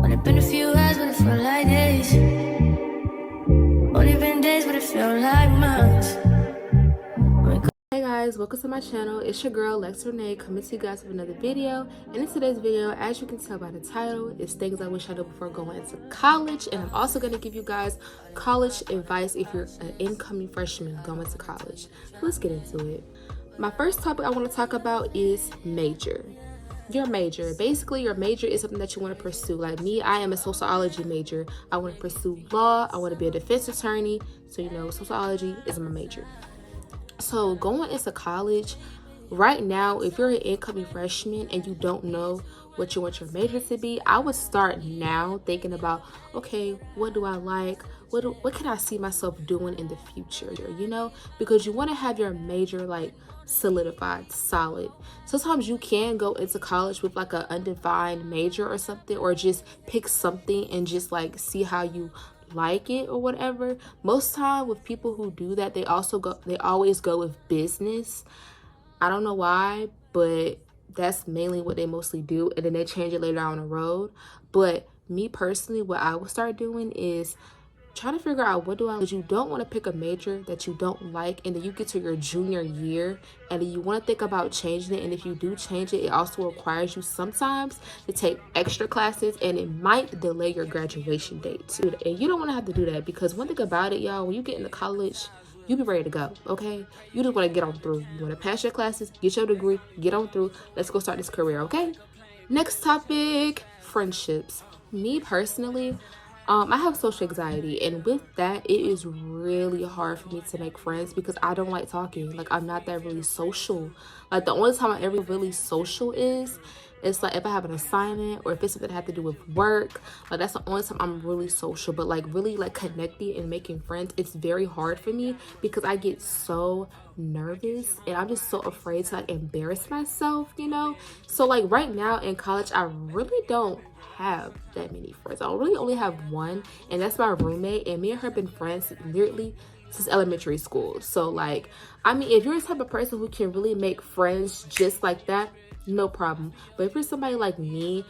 Only been a few hours, but it felt like days. Only been days, but it felt like months. Hey guys, welcome to my channel. It's your girl Lex Renee coming to you guys with another video. And in today's video, as you can tell by the title, is things I wish I knew before going into college. And I'm also going to give you guys college advice if you're an incoming freshman going to college. So let's get into it. My first topic I want to talk about is major. Your major. Basically, your major is something that you want to pursue. Like me, I am a sociology major. I want to pursue law. I want to be a defense attorney. So, you know, sociology is my major. So going into college right now, if you're an incoming freshman and you don't know what you want your major to be, I would start now thinking about, okay, what do I like? What can I see myself doing in the future, you know? Because you want to have your major like solidified, solid. Sometimes you can go into college with like an undefined major or something, or just pick something and just like see how you like it or whatever. Most time with people who do that, they always go with business. I don't know why, but that's mainly what they mostly do, and then they change it later down the road. But me personally, what I would start doing is trying to figure out what do I, because you don't want to pick a major that you don't like and then you get to your junior year and then you want to think about changing it, and if you do change it, it also requires you sometimes to take extra classes and it might delay your graduation date too. And you don't want to have to do that, because one thing about it, y'all, when you get into college, you be ready to go, okay? You just want to get on through. You want to pass your classes, get your degree, get on through. Let's go start this career, okay? Next topic, friendships. Me personally, I have social anxiety, and with that, it is really hard for me to make friends because I don't like talking. Like, I'm not that really social. Like, the only time I ever really social is it's like if I have an assignment or if it's something I have to do with work. Like, that's the only time I'm really social. But like really like connecting and making friends, it's very hard for me because I get so nervous and I'm just so afraid to like embarrass myself, you know? So like right now in college, I really don't have that many friends. I really only have one, and that's my roommate, and me and her have been friends literally since elementary school. So like, I mean, if you're the type of person who can really make friends just like that, no problem. But if you're somebody like me,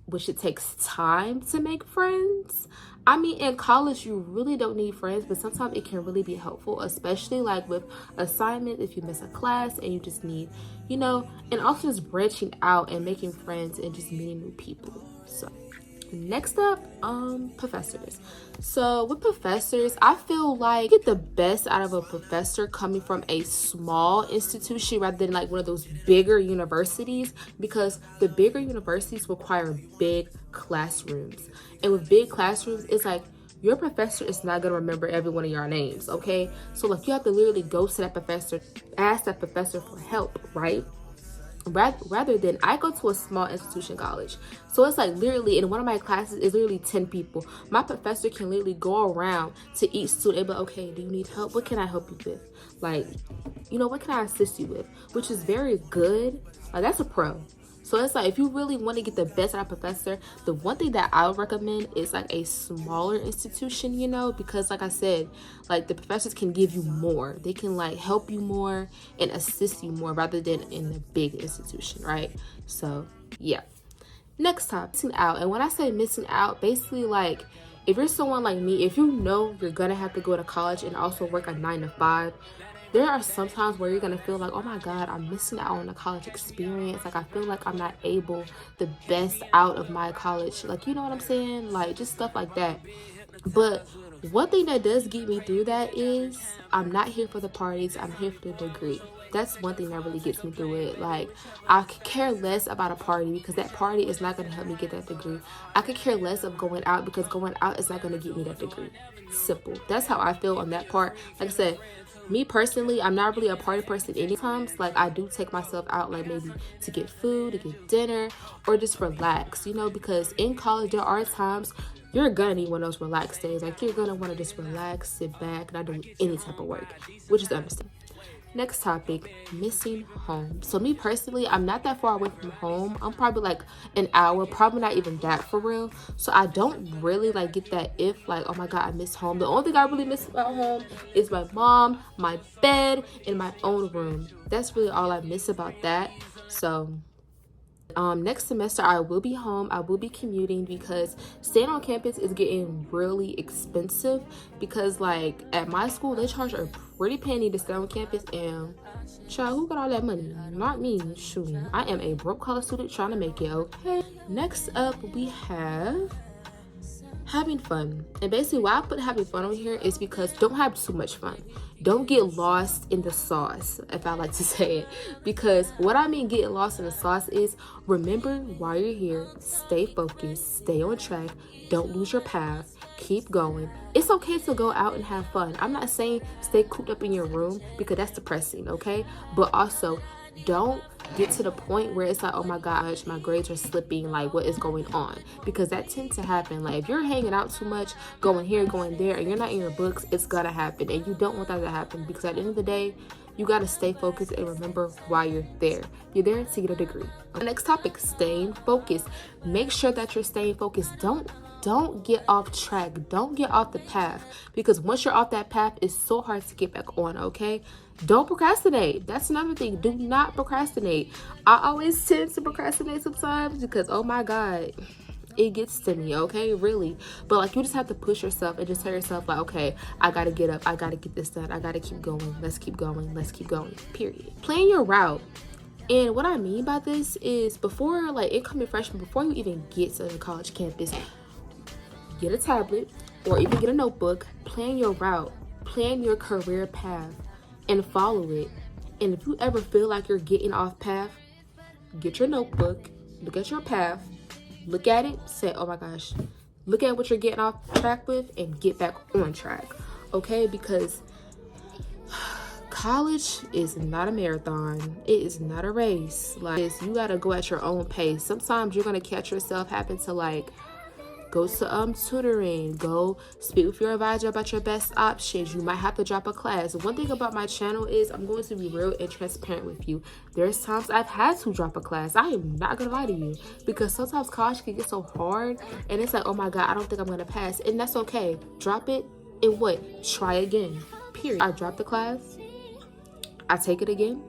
which it takes time to make friends, I mean, in college you really don't need friends, but sometimes it can really be helpful, especially like with assignments, if you miss a class and you just need, you know, and also just branching out and making friends and just meeting new people. So next up, professors. So with professors, I feel like you get the best out of a professor coming from a small institution rather than like one of those bigger universities, because the bigger universities require big classrooms, and with big classrooms, it's like your professor is not going to remember every one of your names, okay? So like you have to literally go to that professor, ask that professor for help, right? Rather than I go to a small institution college, so it's like literally in one of my classes is literally 10 people. My professor can literally go around to each student and be like, okay, do you need help? What can I help you with? Like, you know, what can I assist you with? Which is very good. Like, that's a pro. So it's like if you really want to get the best out of a professor, the one thing that I would recommend is like a smaller institution, you know, because like I said, like the professors can give you more. They can like help you more and assist you more rather than in a big institution, right? So yeah. Next time, missing out. And when I say missing out, basically like if you're someone like me, if you know you're gonna have to go to college and also work a 9 to 5, there are some times where you're gonna feel like, oh my god, I'm missing out on the college experience. Like I feel like I'm not able the best out of my college, like, you know what I'm saying? Like just stuff like that. But one thing that does get me through that is I'm not here for the parties, I'm here for the degree. That's one thing that really gets me through it. Like, I could care less about a party because that party is not going to help me get that degree. I could care less of going out because going out is not going to get me that degree. Simple. That's how I feel on that part. Like I said, me personally, I'm not really a party person anytime. Like, I do take myself out, like maybe to get food, to get dinner, or just relax, you know, because in college there are times you're gonna need one of those relaxed days. Like, you're gonna want to just relax, sit back, not do any type of work, which is understandable. Next topic, missing home. So me personally, I'm not that far away from home. I'm probably like an hour, probably not even that for real. So I don't really like get that if like, oh my god, I miss home. The only thing I really miss about home is my mom, my bed, and my own room. That's really all I miss about that. So Next semester I will be home. I will be commuting because staying on campus is getting really expensive, because like at my school they charge a pretty penny to stay on campus, and child, who got all that money? Not me. Shoot, I am a broke college student trying to make it. Okay, next up we have having fun. And basically why I put having fun on here is because don't have too much fun. Don't get lost in the sauce, if I like to say it. Because what I mean getting lost in the sauce is, remember why you're here, stay focused, stay on track, don't lose your path, keep going. It's okay to go out and have fun. I'm not saying stay cooped up in your room, because that's depressing, okay? But also, don't get to the point where it's like, oh my gosh, my grades are slipping, like what is going on? Because that tends to happen. Like if you're hanging out too much, going here, going there, and you're not in your books, it's gonna happen, and you don't want that to happen. Because at the end of the day, you got to stay focused and remember why you're there. You're there to get a degree. Next topic, staying focused. Make sure that you're staying focused. Don't get off track. Don't get off the path, because once you're off that path, it's so hard to get back on, okay? Don't procrastinate. That's another thing. Do not procrastinate. I always tend to procrastinate sometimes because, oh my God, it gets to me, okay? Really. But like, you just have to push yourself and just tell yourself like, okay, I gotta get up. I gotta get this done. I gotta keep going. Let's keep going. Let's keep going. Period. Plan your route. And what I mean by this is, before like incoming freshmen, before you even get to the college campus, get a tablet or even get a notebook, plan your route, plan your career path, and follow it. And if you ever feel like you're getting off path, get your notebook, look at your path, look at it, say, oh my gosh, look at what you're getting off track with, and get back on track, okay? Because college is not a marathon. It is not a race. Like, you gotta go at your own pace. Sometimes you're gonna catch yourself having to like go to tutoring, go speak with your advisor about your best options. You might have to drop a class. One thing about my channel is I'm going to be real and transparent with you. There's times I've had to drop a class. I am not gonna lie to you, because sometimes college can get so hard and it's like, oh my God, I don't think I'm gonna pass. And that's okay. Drop it and what? Try again. Period. I dropped the class, I take it again,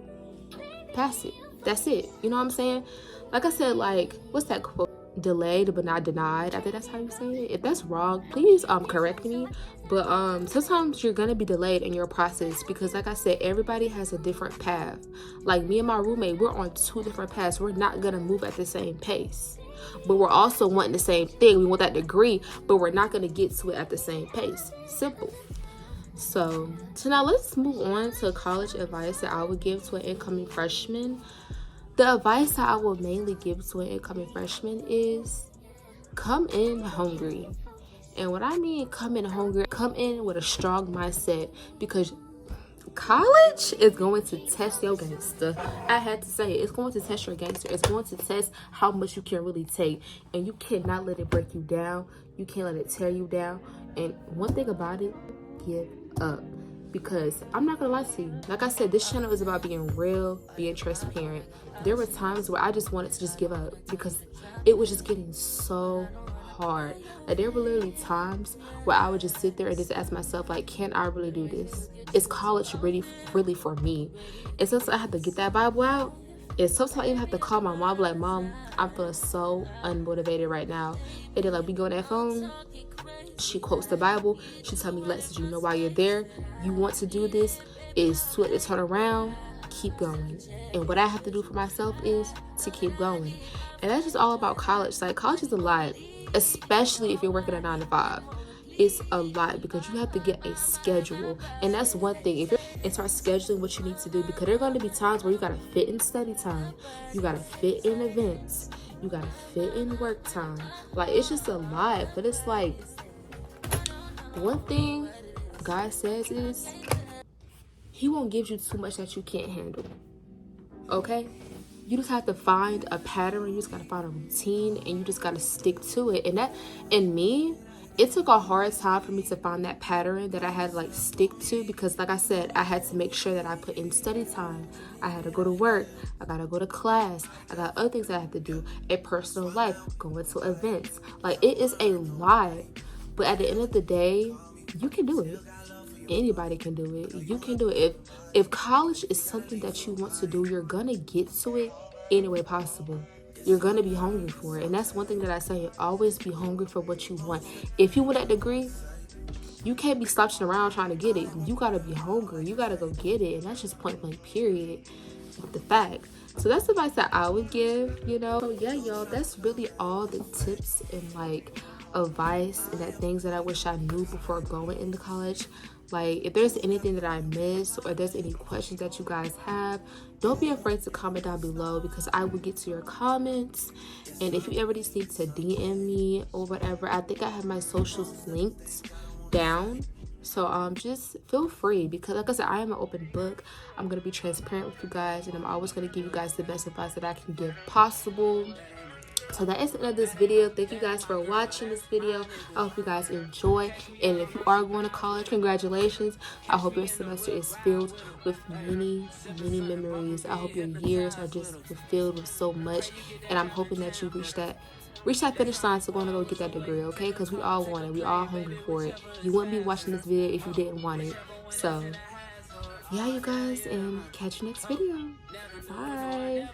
pass it. That's it. You know what I'm saying? Like I said, like, what's that quote? Delayed but not denied. I think that's how you say it. If that's wrong, please correct me. But sometimes you're gonna be delayed in your process, because like I said, everybody has a different path. Like me and my roommate, we're on 2 different paths. We're not gonna move at the same pace, but we're also wanting the same thing. We want that degree, but we're not gonna get to it at the same pace. Simple. So now let's move on to college advice that I would give to an incoming freshman. The advice that I will mainly give to an incoming freshman is come in hungry. And what I mean come in hungry, come in with a strong mindset, because college is going to test your gangster. I had to say it. It's going to test your gangster. It's going to test how much you can really take. And you cannot let it break you down. You can't let it tear you down. And one thing about it, give up. Because I'm not gonna lie to you, like I said, this channel is about being real, being transparent. There were times where I just wanted to just give up, because it was just getting so hard. Like, there were literally times where I would just sit there and just ask myself, like, can I really do this? Is college really for me? And sometimes I have to get that Bible out, and sometimes I even have to call my mom, like, Mom, I'm feeling so unmotivated right now. And then like, we go on that phone, she quotes the Bible. She tell me, Lex, you know why you're there? You want to do this, is to turn around, keep going. And what I have to do for myself is to keep going. And that's just all about college. Like, college is a lot, especially if you're working a 9 to 5. It's a lot, because you have to get a schedule. And that's one thing. If you're and start scheduling what you need to do, because there are going to be times where you got to fit in study time, you got to fit in events, you got to fit in work time. Like, it's just a lot. But it's like, one thing God says is He won't give you too much that you can't handle. Okay? You just have to find a pattern. You just got to find a routine, and you just got to stick to it. And that, in me, it took a hard time for me to find that pattern that I had to like stick to, because like I said, I had to make sure that I put in study time. I had to go to work. I got to go to class. I got other things that I have to do. A personal life, going to events. Like, it is a lot. But at the end of the day, you can do it. Anybody can do it. You can do it. If college is something that you want to do, you're gonna get to it any way possible. you're gonna be hungry for it. And that's one thing that I say, always be hungry for what you want. If you want that degree, you can't be slouching around trying to get it. You gotta be hungry. You gotta go get it. And that's just point blank, period, with the fact. So that's advice that I would give, you know. So yeah, y'all, that's really all the tips and like advice and that things that I wish I knew before going into college. Like, if there's anything that I missed or there's any questions that you guys have, don't be afraid to comment down below, because I will get to your comments. And if you ever just need to DM me or whatever, I think I have my socials linked down. So just feel free, because like I said, I am an open book. I'm going to be transparent with you guys, and I'm always going to give you guys the best advice that I can give possible. So that is the end of this video. Thank you guys for watching this video. I hope you guys enjoy, and if you are going to college, congratulations. I hope your semester is filled with many memories. I hope your years are just filled with so much, and I'm hoping that you reach that finish line to go get that degree, okay? Because we all want it. We all hungry for it. You wouldn't be watching this video if you didn't want it. So yeah, you guys, and catch you next video. Bye.